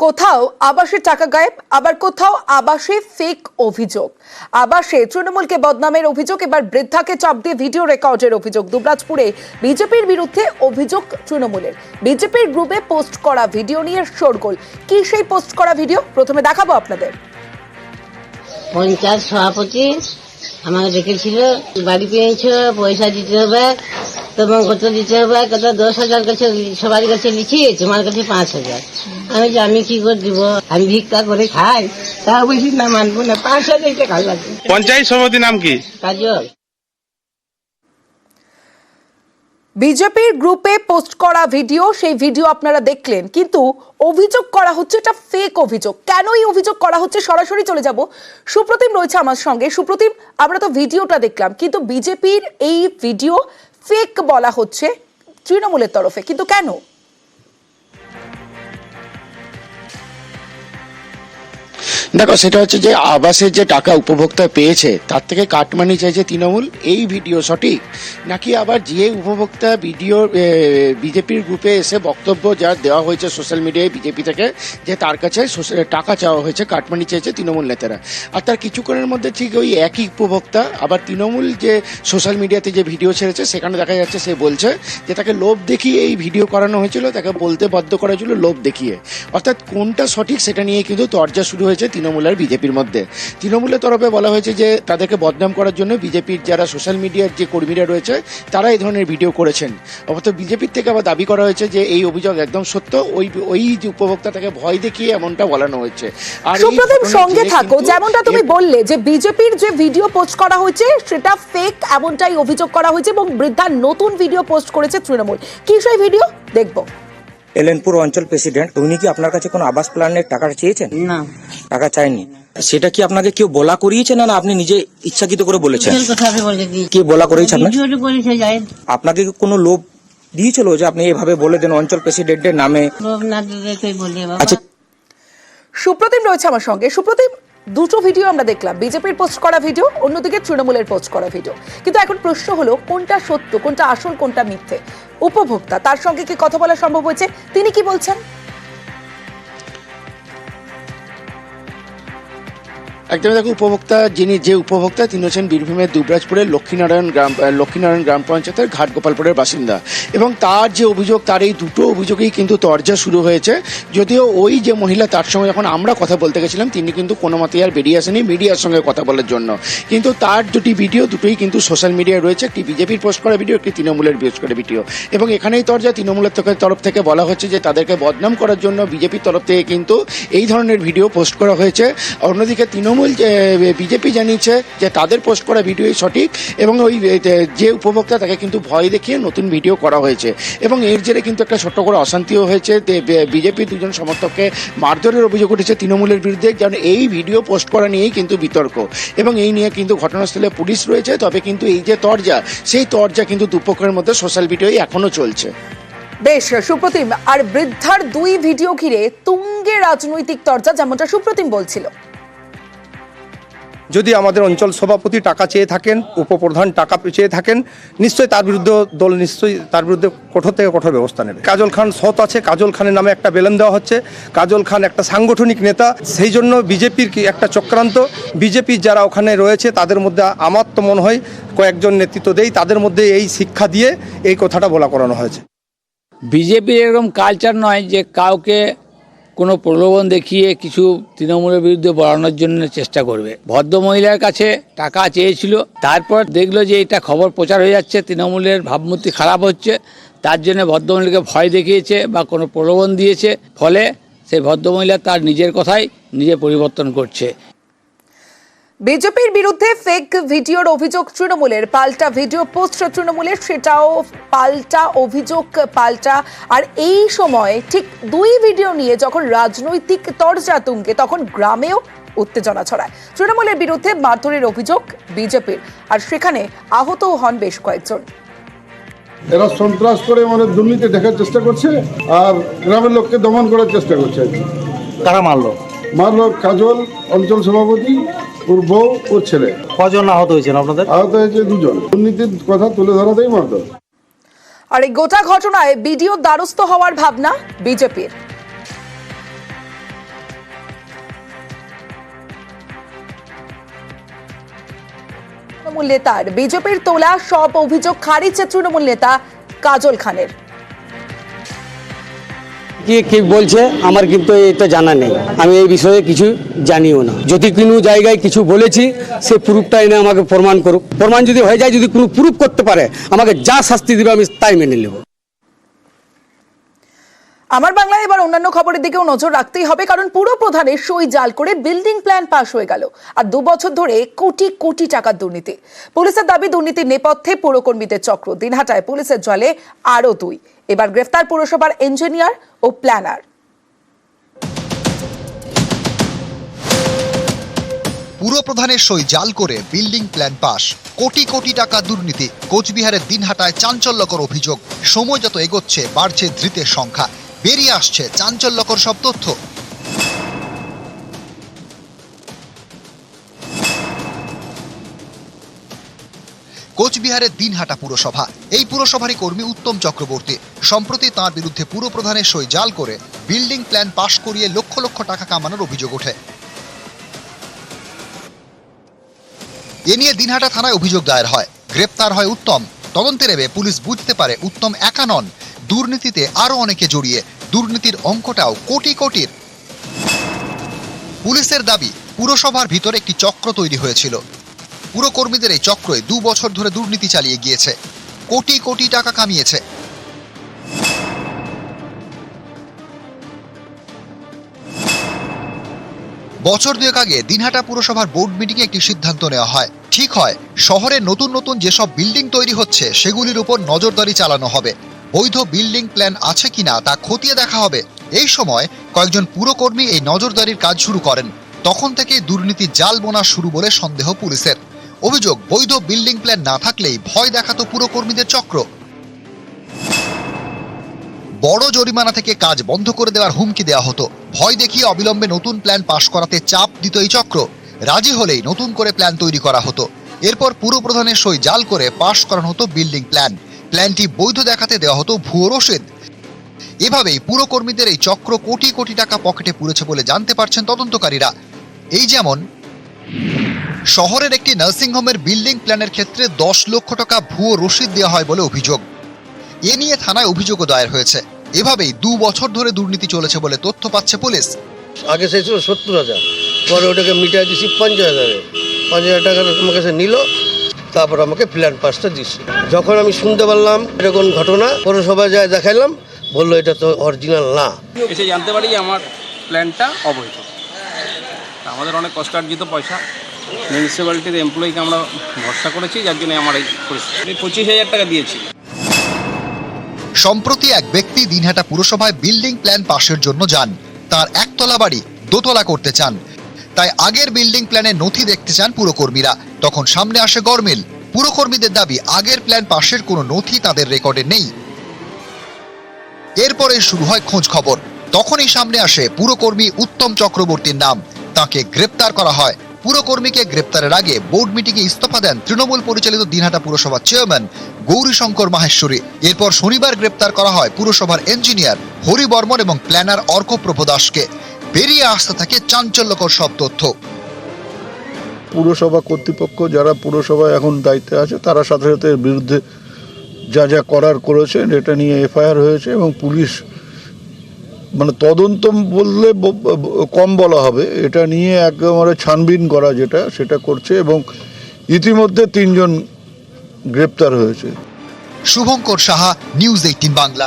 কোথাও আবাসে টাকা গায়েব, আবার কোথাও আবাসে ফেক অভিযোগ। আবাসে তৃণমূলকে বদনামের অভিযোগ, এবার বৃদ্ধাকে চাপ দিয়ে ভিডিও রেকর্ডের অভিযোগ। দুবরাজপুরে বিজেপির বিরুদ্ধে অভিযোগ তৃণমূলের। বিজেপির গ্রুপে পোস্ট করা ভিডিও নিয়ে শোরগোল। কি সেই পোস্ট করা ভিডিও? প্রথমে দেখাবো আপনাদের। পঞ্চায়েত সভাপতি আমাকে ডেকেছিল, বাড়ি পেয়েছিল, পয়সা দিতে হবে, তোমার কত দিতে হবে, কত 10,000 কাছে সবার কাছে লিখি, তোমার কাছে 5,000। আমি কি করে দিব? আমি ভিক্ষা করে খাই, তাও বেশি না মানবো না, 5,000 টাকা লাগবে। পঞ্চায়েত সভাপতি নাম কি? কাজল। বিজেপির গ্রুপে পোস্ট করা ভিডিও, সেই ভিডিও আপনারা দেখলেন, কিন্তু অভিযোগ করা হচ্ছে এটা ফেক অভিযোগ। কেন এই অভিযোগ করা হচ্ছে সরাসরি চলে যাব। সুপ্রতিম রয়েছে আমার সঙ্গে। সুপ্রতিম, আমরা তো ভিডিওটা দেখলাম, কিন্তু বিজেপির এই ভিডিও ফেক বলা হচ্ছে তৃণমূলের তরফে, কিন্তু কেন? দেখো, সেটা হচ্ছে যে আবাসের যে টাকা উপভোক্তা পেয়েছে তার থেকে কাটমানি চাইছে তৃণমূল। এই ভিডিও সঠিক নাকি আবার যে উপভোক্তা ভিডিও বিজেপির গ্রুপে এসে বক্তব্য যা দেওয়া হয়েছে সোশ্যাল মিডিয়ায় বিজেপি থেকে, যে তার কাছে টাকা চাওয়া হয়েছে, কাটমানি চেয়েছে তৃণমূল নেতারা, আর তার কিছুক্ষণের মধ্যে ঠিক ওই একই উপভোক্তা আবার তৃণমূল যে সোশ্যাল মিডিয়াতে যে ভিডিও ছেড়েছে সেখানে দেখা যাচ্ছে সে বলছে যে তাকে লোভ দেখিয়ে এই ভিডিও করানো হয়েছিল, তাকে বলতে বাধ্য করা হয়েছিল লোভ দেখিয়ে। অর্থাৎ কোনটা সঠিক সেটা নিয়ে কিন্তু তরজা শুরু হয়েছে তৃণমূল আর বিজেপির মধ্যে। তৃণমূলের তরফে বলা হয়েছে যে তাদেরকে বদনাম করার জন্য বিজেপির যারা সোশ্যাল মিডিয়ার যে কর্মীরা রয়েছে তারা এই ধরনের ভিডিও করেছেন। অর্থাৎ বিজেপির থেকে আবার দাবি করা হয়েছে যে এই অভিযোগ একদম সত্য, ওই যে উপভোক্তা তাকে ভয় দেখিয়ে এমনটা বলানো হয়েছে। আর সুপ্রতিম, সঙ্গে থাকো। যেমনটা তুমি বললে যে বিজেপির যে ভিডিও পোস্ট করা হয়েছে সেটা ফেক, এমনটাই অভিযোগ করা হয়েছে, এবং বৃদ্ধার নতুন ভিডিও পোস্ট করেছে তৃণমূল। কি সেই ভিডিও দেখবো। এলেনপুর অঞ্চল প্রেসিডেন্ট, উনি কি আপনার কাছে কোনো আবাস প্ল্যানের টাকা চেয়েছেন? না, টাকা চাইনি। সেটা কি আপনাকে কেউ বলা করিয়েছে না আপনি নিজে ইচ্ছাকৃত করে বলেছেন? কে বলা করিয়েছে আপনাকে? আপনাকে কোনো লোভ দিয়েছিল যে আপনি এভাবে বলে দেন অঞ্চল প্রেসিডেন্টের নামে? আচ্ছা, সুপ্রতিম রয়েছে আমার সঙ্গে। সুপ্রতিম, দুটো ভিডিও আমরা দেখলাম, বিজেপির পোস্ট করা ভিডিও, অন্যদিকে তৃণমূলের পোস্ট করা ভিডিও, কিন্তু এখন প্রশ্ন হলো কোনটা সত্য, কোনটা আসল, কোনটা মিথ্যে? উপভোক্তা, তার সঙ্গে কি কথা বলা সম্ভব হয়েছে? তিনি কি বলছেন? একদমই দেখো, যে উপভোক্তা তিনি হচ্ছেন বীরভূমের দুবরাজপুরের লক্ষ্মীনারায়ণ গ্রাম পঞ্চায়েতের ঘাটগোপালপুরের বাসিন্দা, এবং তার যে অভিযোগ, তার এই দুটো অভিযোগেই কিন্তু তরজা শুরু হয়েছে। যদিও ওই যে মহিলা, তার সঙ্গে যখন আমরা কথা বলতে গেছিলাম তিনি কিন্তু কোনো মতেই আর বেরিয়ে আসেনি মিডিয়ার সঙ্গে কথা বলার জন্য, কিন্তু তার দুটি ভিডিও দুটোই কিন্তু সোশ্যাল মিডিয়ায় রয়েছে। একটি বিজেপির পোস্ট করা ভিডিও, একটি তৃণমূলের পোস্ট করা ভিডিও, এবং এখানেই তরজা তৃণমূলের তরফ থেকে বলা হচ্ছে যে তাদেরকে বদনাম করার জন্য বিজেপির তরফ থেকে কিন্তু এই ধরনের ভিডিও পোস্ট করা হয়েছে। অন্যদিকে বিজেপি জানিয়েছে যে তাদের পোস্ট করা ভিডিওই সঠিক, এবং ওই যে উপভোক্তা তাকে কিন্তু ভয় দেখিয়ে নতুন ভিডিও করা হয়েছে, এবং এর জেরে কিন্তু একটা ছোট্ট করে অশান্তিও হয়েছে। বিজেপির দুজন সমর্থককে মারধরের অভিযোগ উঠেছে তৃণমূলের বিরুদ্ধে, কারণ এই ভিডিও পোস্ট করা নিয়েই কিন্তু বিতর্ক, এবং এই নিয়ে কিন্তু ঘটনাস্থলে পুলিশ রয়েছে। তবে কিন্তু এই যে তরজা, সেই তরজা কিন্তু দুপক্ষের মধ্যে সোশ্যাল মিডিয়ায় এখনো চলছে। বেশ সুপ্রতিম, আর বৃদ্ধার দুই ভিডিও ঘিরে তুঙ্গে রাজনৈতিক তরজা, যেমনটা সুপ্রতিম বলছিল। যদি আমাদের অঞ্চল সভাপতি টাকা চেয়ে থাকেন, উপপ্রধান টাকা চেয়ে থাকেন, নিশ্চয়ই তার বিরুদ্ধে দল নিশ্চয়ই তার বিরুদ্ধে কঠোর থেকে কঠোর ব্যবস্থা নেবে। কাজল খান সৎ আছে, কাজল খানের নামে একটা বেলন দেওয়া হচ্ছে। কাজল খান একটা সাংগঠনিক নেতা, সেই জন্য বিজেপির কি একটা চক্রান্ত। বিজেপির যারা ওখানে রয়েছে তাদের মধ্যে আমার তো মনে হয় কয়েকজন নেতৃত্ব দেয়, তাদের মধ্যে এই শিক্ষা দিয়ে এই কথাটা বলা করানো হয়েছে। বিজেপির এরকম কালচার নয় যে কাউকে কোনো প্রলোভন দেখিয়ে কিছু তৃণমূলের বিরুদ্ধে বলানোর জন্য চেষ্টা করবে। ভদ্রমহিলার কাছে টাকা চেয়েছিল, তারপর দেখলো যে এটা খবর প্রচার হয়ে যাচ্ছে, তৃণমূলের ভাবমূর্তি খারাপ হচ্ছে, তার জন্য ভদ্রমহিলাকে ভয় দেখিয়েছে বা কোনো প্রলোভন দিয়েছে, ফলে সেই ভদ্রমহিলা তার নিজের কথাই নিজে পরিবর্তন করছে। বিজেপির বিরুদ্ধে ফেক ভিডিওর অভিযোগ তৃণমূলের, পাল্টা ভিডিও পোস্ট তৃণমূলের, সেটাও পাল্টা অভিযোগ পাল্টা। আর এই সময় ঠিক দুই ভিডিও নিয়ে যখন রাজনৈতিক তরজা তুঙ্গে, তখন গ্রামেও উত্তেজনা ছড়ায়। তৃণমূলের বিরুদ্ধে মারধরের অভিযোগ বিজেপির, আর সেখানে আহতও হন বেশ কয়েকজন। এরা সন্ত্রাস করে মানে দুর্নীতি দেখার চেষ্টা করছে, আর গ্রামের লোককে দমন করার চেষ্টা করছে। কারা মারলো? কাজল অঞ্চল সভাপতি, ওর বউ, ওর ছেলে। কজন আহত হয়েছেন আপনাদের? আহত হয়েছে 2 জন। দুর্নীতির কথা তুলে ধরাতেই মারধর। আর এই গোটা ঘটনায় বিডিও দ্বারস্থ হওয়ার ভাবনা বিজেপির। তৃণমূল নেতার বিজেপির তোলা সব অভিযোগ খারিজ তৃণমূল নেতা কাজল খানের। কে কি বলছে আমার কিন্তু এটা জানা নেই, আমি এই বিষয়ে কিছু জানিও না। যদি কোনো জায়গায় কিছু বলেছি সে প্রুফটা এনে আমাকে প্রমাণ করুক। প্রমাণ যদি হয়ে যায়, যদি কোনো প্রুফ করতে পারে, আমাকে যা শাস্তি দেবে আমি তাই মেনে নেব। আমার বাংলায় এবার অন্যান্য খবরের দিকেও নজর রাখতেই হবে, কারণ পুরো প্রধানের সই জাল করে বিল্ডিং প্ল্যান পাশ হয়ে গেল। আর 2 বছর ধরে কোটি কোটি টাকার দুর্নীতি। পুলিশের দাবি, দুর্নীতির নেপথ্যে পুরকর্মীদের চক্র। দিনহাটায় পুলিশের জলে আরও 2। এবার গ্রেফতার পুরসভার ইঞ্জিনিয়ার ও প্ল্যানার। পুরপ্রধানের সই জাল করে building plan pass, crore crore টাকা দুর্নীতি। কোচবিহারের দিনহাটায় চাঞ্চল্যকর অভিযোগ। সময় যত এগোচ্ছে বাড়ছে ধৃতের সংখ্যা, বেরিয়ে আসছে চাঞ্চল্যকর সব তথ্য। কোচবিহারের দিনহাটা পুরসভা, এই পুরসভারই কর্মী উত্তম চক্রবর্তী। সম্প্রতি তাঁর বিরুদ্ধে পুরপ্রধানের সই জাল করে বিল্ডিং প্ল্যান পাশ করিয়ে লক্ষ লক্ষ টাকা কামানোর অভিযোগ ওঠে। এ নিয়ে দিনহাটা থানায় অভিযোগ দায়ের হয়, গ্রেপ্তার হয় উত্তম। তদন্তে নেমে পুলিশ বুঝতে পারে উত্তম একা নন, দুর্নীতিতে আরো অনেকে জড়িয়ে। দুর্নীতির অঙ্কটাও কোটি কোটির। পুলিশের দাবি, পুরসভার ভিতরে একটি চক্র তৈরি হয়েছিল। পুরকর্মীদের এই চক্রই 2 বছর ধরে দুর্নীতি চালিয়ে গিয়েছে, কোটি কোটি টাকা কামিয়েছে। বছর 2 আগে দিনহাটা পুরসভার বোর্ড মিটিংয়ে একটি সিদ্ধান্ত নেওয়া হয়। ঠিক হয়, শহরে নতুন নতুন যেসব বিল্ডিং তৈরি হচ্ছে সেগুলির উপর নজরদারি চালানো হবে। বৈধ বিল্ডিং প্ল্যান আছে কিনা তা খতিয়ে দেখা হবে। এই সময় কয়েকজন পুরকর্মী এই নজরদারির কাজ শুরু করেন। তখন থেকে দুর্নীতি জাল বোনা শুরু বলে সন্দেহ পুলিশের। অভিযোগ, বৈধ বিল্ডিং প্ল্যান না থাকলেই ভয় দেখাতো পুরকর্মীদের চক্র। বড় জরিমানা থেকে কাজ বন্ধ করে দেওয়ার হুমকি দেওয়া হতো। ভয় দেখিয়ে অবিলম্বে নতুন প্ল্যান পাশ করাতে চাপ দিত এই চক্র। রাজি হলেই নতুন করে প্ল্যান তৈরি করা হতো। এরপর পুরপ্রধানের সই জাল করে পাশ করানো হতো বিল্ডিং প্ল্যান। প্ল্যানটি বৈধ দেখাতে দেওয়া হতো ভুয়ো রসিদ। এভাবেই পুরকর্মীদের এই চক্র কোটি কোটি টাকা পকেটে পুরেছে বলে জানতে পারছেন তদন্তকারীরা। এই যেমন শহরের একটি নার্সিংহোমের বিল্ডিং প্ল্যানের ক্ষেত্রে 10 লক্ষ টাকা ভুয়ো রসিদ দেওয়া হয় বলে অভিযোগ। এ নিয়ে থানায় অভিযোগও দায়ের হয়েছে। এভাবেই 2 বছর ধরে দুর্নীতি চলেছে বলে তথ্য পাচ্ছে পুলিশ। আগে চাইছিল 70,000, পরে ওটাকে মিটাই দিছি 50,000-এ। 50,000 টাকা আমার কাছে নিল, তারপর আমাকে প্ল্যান পাসটা দিচ্ছে। যখন আমি শুনতে পারলাম এরকম ঘটনা, পৌরসভায় যায় দেখাইলাম, বললো এটা তো অরিজিনাল না। এসে জানতে পারি আমার প্ল্যানটা অবৈধ। আমাদের অনেক কষ্টার্জিত পয়সা, মিউনিসিপ্যালিটির এমপ্লয়িকে আমরা ভরসা করেছি, যার জন্য আমার এই পরিস্থিতি। 25,000 টাকা দিয়েছি। সম্প্রতি এক ব্যক্তি দিনহাটা পুরসভায় বিল্ডিং প্ল্যান পাশের জন্য যান। তার একতলা বাড়ি দোতলা করতে চান, তাই আগের বিল্ডিং প্ল্যানের নথি দেখতে চান পুরকর্মীরা। তখন সামনে আসে গরমিল। পুরকর্মীদের দাবি, আগের প্ল্যান পাশের কোনো নথি তাদের রেকর্ডে নেই। এরপরে শুরু হয় খোঁজ খবর। তখনই সামনে আসে পুরকর্মী উত্তম চক্রবর্তীর নাম। তাকে গ্রেপ্তার করা হয়। পুরকর্মীকে গ্রেপ্তারের আগে বোর্ড মিটিংয়ে ইস্তফা দেন তৃণমূল পরিচালিত দিনহাটা পুরসভার চেয়ারম্যান গৌরীশঙ্কর মাহেশ্বরী। এরপর শনিবার গ্রেপ্তার করা হয় পুরসভার ইঞ্জিনিয়ার হরি বর্মন এবং প্ল্যানার অর্কপ্রভ দাসকে। বেরিয়ে আসতে থাকে চাঞ্চল্যকর সব তথ্য। পুরসভা কর্তৃপক্ষ যারা পুরসভায় এখন দায়িত্বে আছে তারা সাথে সাথে এর বিরুদ্ধে যা যা করার করেছেন, এটা নিয়ে এফআইআর হয়েছে এবং পুলিশ মানে তদন্ত বললে কম বলা হবে, এটা নিয়ে একেবারে ছানবিন করা যেটা সেটা করছে এবং ইতিমধ্যে 3 জন গ্রেপ্তার হয়েছে। শুভঙ্কর সাহা, নিউজ 18 বাংলা।